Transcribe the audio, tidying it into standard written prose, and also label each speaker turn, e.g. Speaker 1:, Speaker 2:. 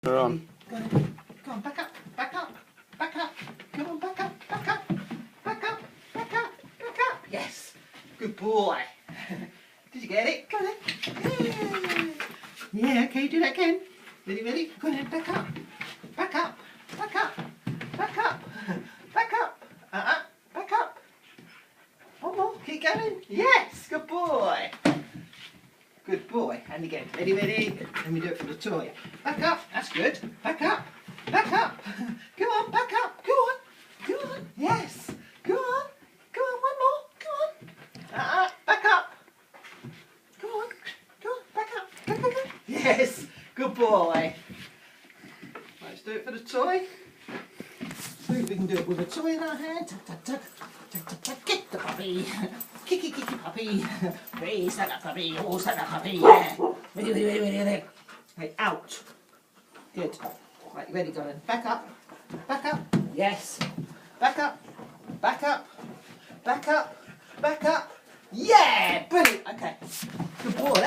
Speaker 1: We're on.
Speaker 2: Go on, back up, back up, back up. Come on, back up, back up, back up, back up, back up. Yes, good boy. Did you get it? Go on then. Yeah, okay, do that again. Ready, ready? Go on then, back up, back up, back up, back up, back up. Back up. One more, keep going. Yes, good boy. Good boy. And again, ready, ready? Let me do it for the toy. Back up, that's good. Back up, back up. Go on, back up. Go on, go on. Yes, go on. Go on, one more. Go on. Back up. Go on, go on, back up. Go, go, go. Yes, good boy. Let's do it for the toy. See if we can do it with a toy in our hand. Tug, tug, tug. Tug, tug, tug. Kick the puppy. Kicky, kicky puppy. Raise that puppy. Oh, that puppy. Yeah. Ready, ready, ready, ready, ready. Right, out. Good. Right, ready, go then. Back up. Back up. Yes. Back up. Back up. Back up. Back up. Yeah! Brilliant. Okay. Good boy.